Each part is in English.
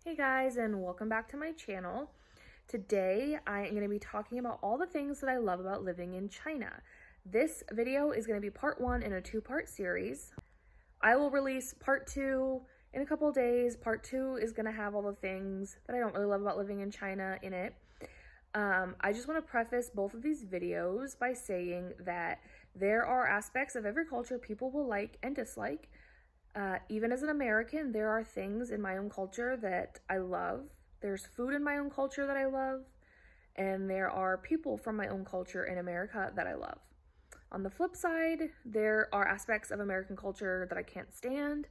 Hey guys, and welcome back to my channel. Today I am going to be talking about all the things that I love about living in China. This video is going to be part one in a two-part series. I will release part two in a couple days. Part two is going to have all the things that I don't really love about living in China in it. I just want to preface both of these videos by saying that there are aspects of every culture people will like and dislike. Even as an American, there are things in my own culture that I love. There's food in my own culture that I love, and there are people from my own culture in America that I love. On the flip side, there are aspects of American culture that I can't stand.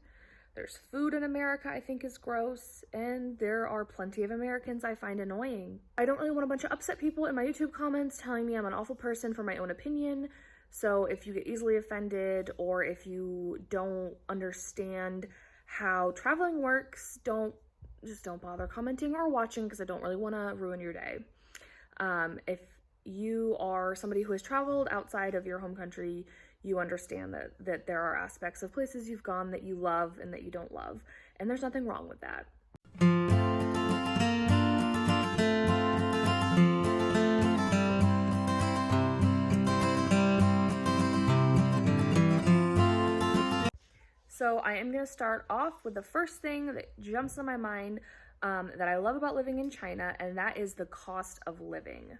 There's food in America I think is gross, and there are plenty of Americans I find annoying. I don't really want a bunch of upset people in my YouTube comments telling me I'm an awful person for my own opinion. So if you get easily offended, or if you don't understand how traveling works, just don't bother commenting or watching, because I don't really want to ruin your day. If you are somebody who has traveled outside of your home country, you understand that there are aspects of places you've gone that you love and that you don't love, and there's nothing wrong with that. So I am going to start off with the first thing that jumps in my mind that I love about living in China, and that is the cost of living.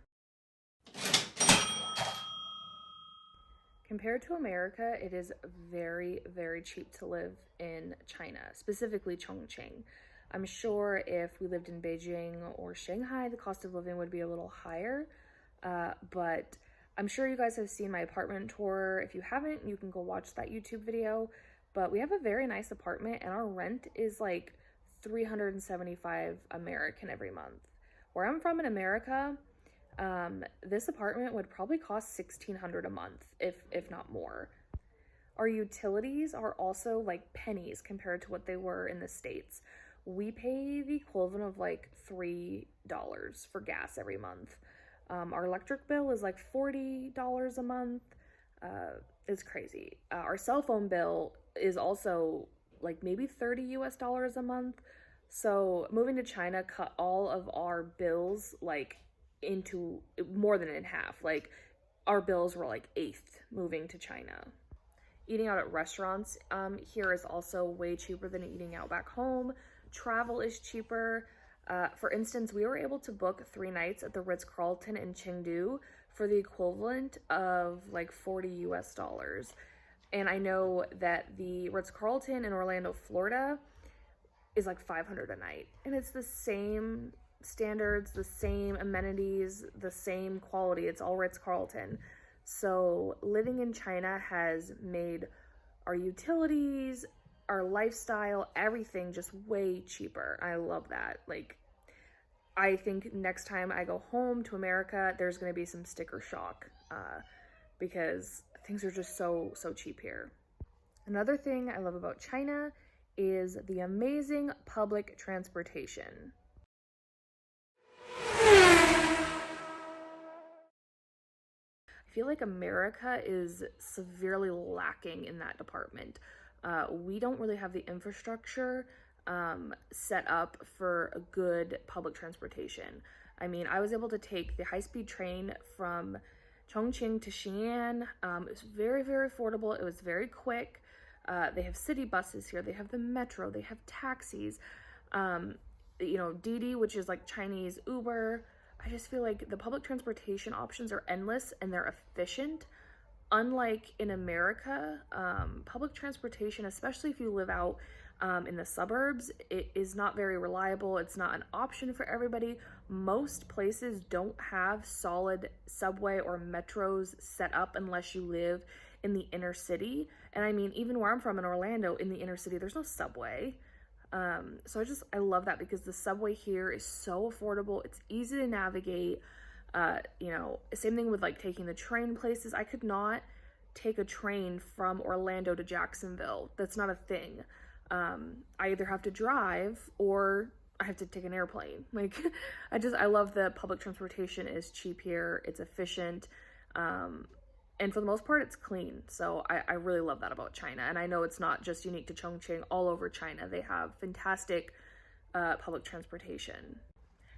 Compared to America, it is very, very cheap to live in China, specifically Chongqing. I'm sure if we lived in Beijing or Shanghai, the cost of living would be a little higher, but I'm sure you guys have seen my apartment tour. If you haven't, you can go watch that YouTube video. But we have a very nice apartment, and our rent is like $375 American every month. Where I'm from in America, this apartment would probably cost $1,600 a month, if not more. Our utilities are also like pennies compared to what they were in the States. We pay the equivalent of like $3 for gas every month. Our electric bill is like $40 a month. It's crazy. Our cell phone bill is also like maybe $30 US a month. So moving to China cut all of our bills like into more than in half. Like our bills were like eighth moving to China. Eating out at restaurants here is also way cheaper than eating out back home. Travel is cheaper. For instance, we were able to book 3 nights at the Ritz-Carlton in Chengdu for the equivalent of like $40 US. And I know that the Ritz-Carlton in Orlando, Florida is like $500 a night. And it's the same standards, the same amenities, the same quality. It's all Ritz-Carlton. So living in China has made our utilities, our lifestyle, everything just way cheaper. I love that. Like, I think next time I go home to America, there's going to be some sticker shock because things are just so cheap here. Another thing I love about China is the amazing public transportation. I feel like America is severely lacking in that department. We don't really have the infrastructure set up for a good public transportation. I mean, I was able to take the high-speed train from Chongqing to Xi'an. It was very, very affordable. It was very quick. They have city buses here. They have the metro. They have taxis. Didi, which is like Chinese Uber. I just feel like the public transportation options are endless and they're efficient. Unlike in America, public transportation, especially if you live out in the suburbs, it is not very reliable. It's not an option for everybody. Most places don't have solid subway or metros set up unless you live in the inner city. And I mean, even where I'm from in Orlando, in the inner city, there's no subway. So I love that because the subway here is so affordable. It's easy to navigate. Same thing with like taking the train places. I could not take a train from Orlando to Jacksonville. That's not a thing. I either have to drive or I have to take an airplane. Like, I love that public transportation is cheap here. It's efficient. And for the most part, it's clean. So I really love that about China. And I know it's not just unique to Chongqing. All over China, they have fantastic public transportation.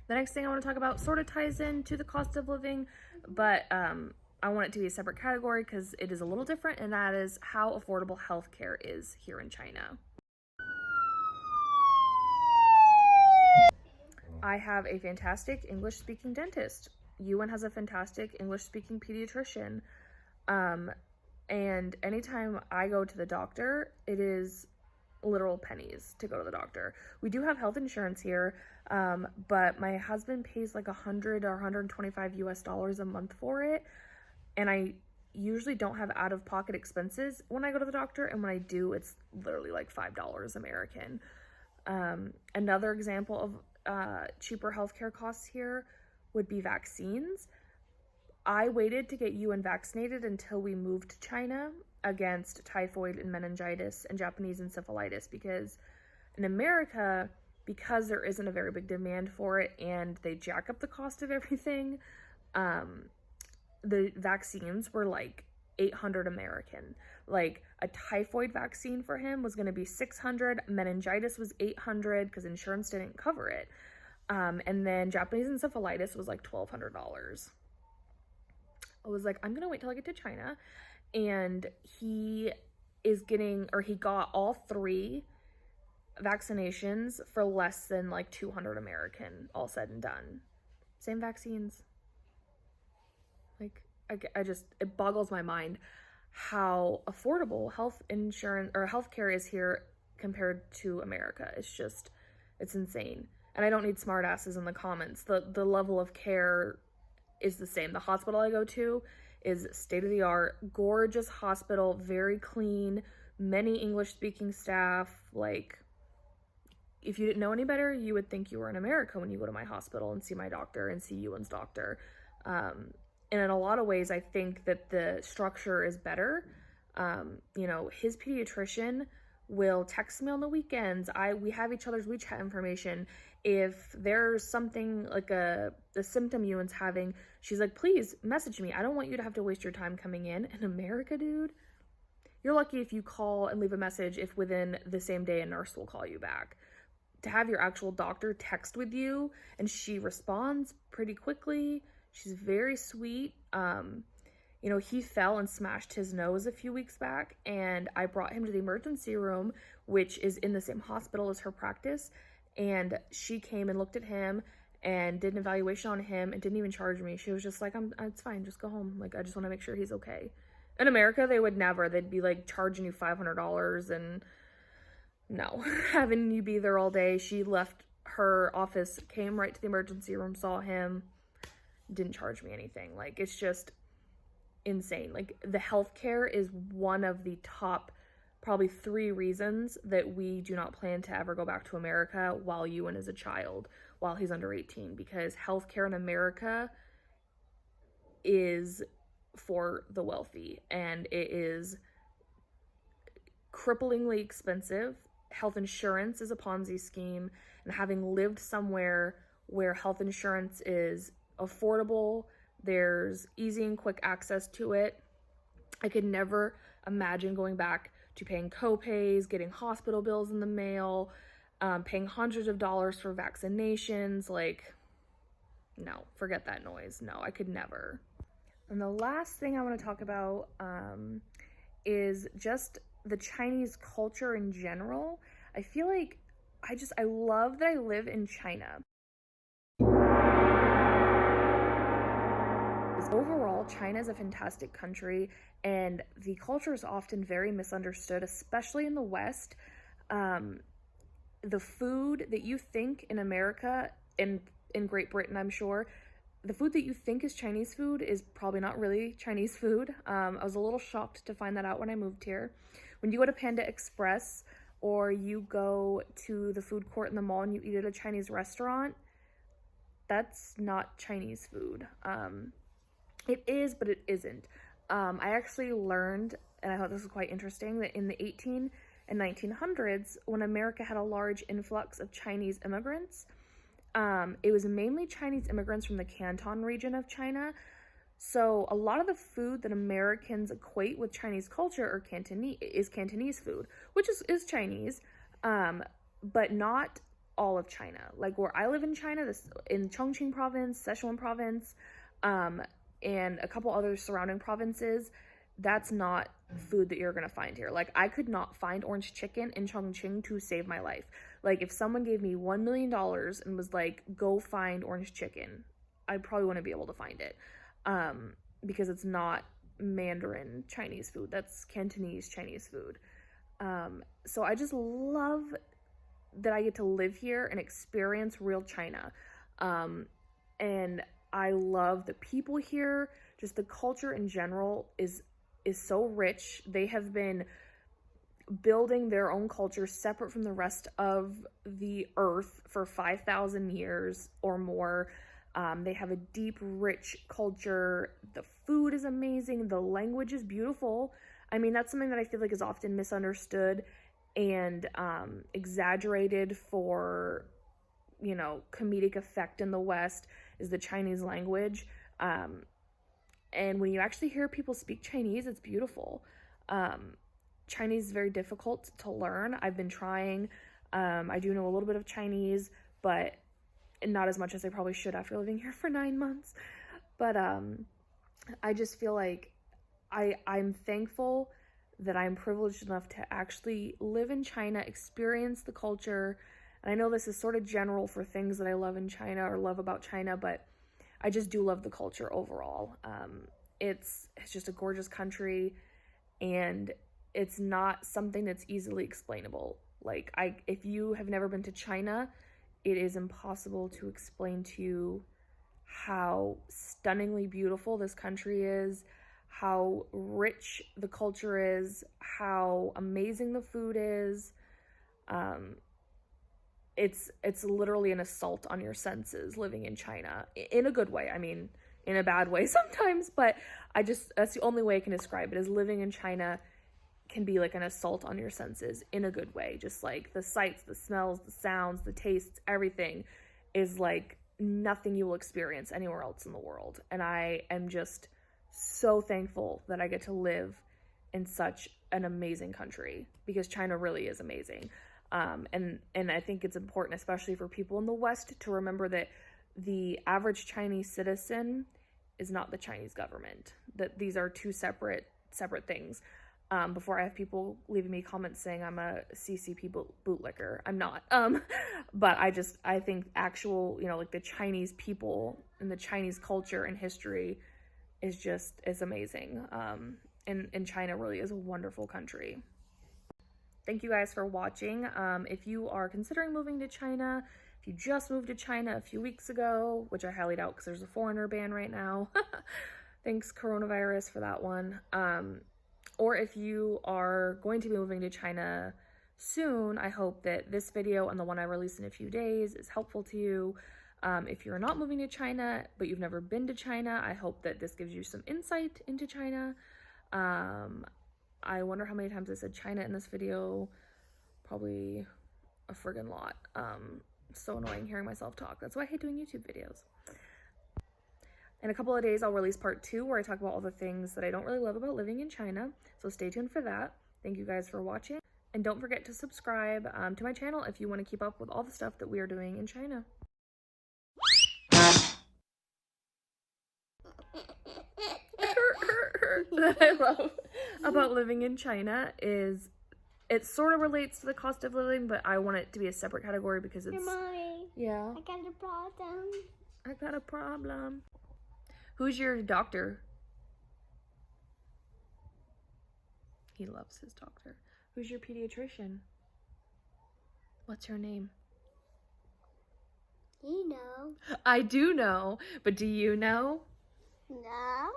The next thing I want to talk about sort of ties into the cost of living, but I want it to be a separate category because it is a little different, and that is how affordable healthcare is here in China. I have a fantastic English-speaking dentist. Yuan has a fantastic English-speaking pediatrician. And anytime I go to the doctor, it is literal pennies to go to the doctor. We do have health insurance here, but my husband pays like $100 or $125 a month for it. And I usually don't have out-of-pocket expenses when I go to the doctor. And when I do, it's literally like $5 American. Another example of cheaper healthcare costs here would be vaccines. I waited to get Yuan vaccinated until we moved to China against typhoid and meningitis and Japanese encephalitis, because in America, because there isn't a very big demand for it and they jack up the cost of everything, the vaccines were like 800 American. Like a typhoid vaccine for him was going to be 600, meningitis was 800 because insurance didn't cover it. And then Japanese encephalitis was like $1,200. I was like, I'm going to wait till I get to China. And he got all 3 vaccinations for less than like 200 American, all said and done. Same vaccines. Like, it boggles my mind how affordable health insurance or healthcare is here compared to America. It's insane. And I don't need smart asses in the comments. The level of care is the same. The hospital I go to is state-of-the-art, gorgeous hospital, very clean, many English-speaking staff. Like, if you didn't know any better, you would think you were in America when you go to my hospital and see my doctor and see Yuan's doctor. And in a lot of ways, I think that the structure is better. His pediatrician will text me on the weekends. We have each other's WeChat information. If there's something like a symptom Yuan's having, she's like, please message me. I don't want you to have to waste your time coming in. In America, dude, you're lucky if you call and leave a message if within the same day a nurse will call you back. To have your actual doctor text with you and she responds pretty quickly. She's very sweet. He fell and smashed his nose a few weeks back, and I brought him to the emergency room, which is in the same hospital as her practice. And she came and looked at him and did an evaluation on him and didn't even charge me. She was just like, it's fine, just go home. Like, I just want to make sure he's okay. In America, they would never. They'd be like charging you $500 and no, having you be there all day. She left her office, came right to the emergency room, saw him, didn't charge me anything. Like, it's just insane. Like, the healthcare is one of the top probably 3 reasons that we do not plan to ever go back to America while Yuan is a child, while he's under 18, because healthcare in America is for the wealthy and it is cripplingly expensive. Health insurance is a Ponzi scheme, and having lived somewhere where health insurance is affordable, there's easy and quick access to it, I could never imagine going back to paying co-pays, getting hospital bills in the mail, paying hundreds of dollars for vaccinations. Like, no, forget that noise. No, I could never. And the last thing I want to talk about is just the Chinese culture in general. I feel like I love that I live in China. Overall, China is a fantastic country, and the culture is often very misunderstood, especially in the West. The food that you think in America and in Great Britain, I'm sure, the food that you think is Chinese food is probably not really Chinese food. I was a little shocked to find that out when I moved here. When you go to Panda Express or you go to the food court in the mall and you eat at a Chinese restaurant, that's not Chinese food. It is, but it isn't. I actually learned, and I thought this was quite interesting, that in the 18 and 1900s, when America had a large influx of Chinese immigrants, it was mainly Chinese immigrants from the Canton region of China. So a lot of the food that Americans equate with Chinese culture is Cantonese food, which is Chinese, but not all of China. Like where I live in China, in Chongqing province, Sichuan province, and a couple other surrounding provinces, that's not food that you're gonna find here. Like I could not find orange chicken in Chongqing to save my life. Like if someone gave me $1 million and was like, go find orange chicken, I probably wouldn't be able to find it, because it's not Mandarin Chinese food. That's Cantonese Chinese food. So I just love that I get to live here and experience real China. And I love the people here. Just the culture in general is so rich. They have been building their own culture separate from the rest of the earth for 5,000 years or more. They have a deep, rich culture. The food is amazing. The language is beautiful. I mean, that's something that I feel like is often misunderstood and exaggerated for, you know, comedic effect in the West, is the Chinese language. And when you actually hear people speak Chinese, it's beautiful. Chinese is very difficult to learn. I've been trying. I do know a little bit of Chinese, but not as much as I probably should after living here for 9 months. But I just feel like I'm thankful that I'm privileged enough to actually live in China, experience the culture. And I know this is sort of general for things that I love in China or love about China, but I just do love the culture overall. It's just a gorgeous country, and it's not something that's easily explainable. Like if you have never been to China, it is impossible to explain to you how stunningly beautiful this country is, how rich the culture is, how amazing the food is. It's literally an assault on your senses living in China, in a good way. I mean, in a bad way sometimes, but that's the only way I can describe it, is living in China can be like an assault on your senses in a good way. Just like the sights, the smells, the sounds, the tastes, everything is like nothing you will experience anywhere else in the world. And I am just so thankful that I get to live in such an amazing country, because China really is amazing. And I think it's important, especially for people in the West, to remember that the average Chinese citizen is not the Chinese government. That these are two separate things. Before I have people leaving me comments saying I'm a CCP bootlicker. I'm not. But I think actual, you know, like the Chinese people and the Chinese culture and history is amazing. And China really is a wonderful country. Thank you guys for watching. If you are considering moving to China, if you just moved to China a few weeks ago, which I highly doubt because there's a foreigner ban right now. Thanks coronavirus for that one. Or if you are going to be moving to China soon, I hope that this video and the one I release in a few days is helpful to you. If you're not moving to China, but you've never been to China, I hope that this gives you some insight into China. I wonder how many times I said China in this video. Probably a friggin' lot. So annoying hearing myself talk. That's why I hate doing YouTube videos. In a couple of days, I'll release part 2 where I talk about all the things that I don't really love about living in China. So stay tuned for that. Thank you guys for watching. And don't forget to subscribe to my channel if you want to keep up with all the stuff that we are doing in China. That I love about living in China is it sort of relates to the cost of living, but I want it to be a separate category because it's... Mommy, yeah? I got a problem. I got a problem. Who's your doctor? He loves his doctor. Who's your pediatrician? What's her name? You know. I do know, but do you know? No.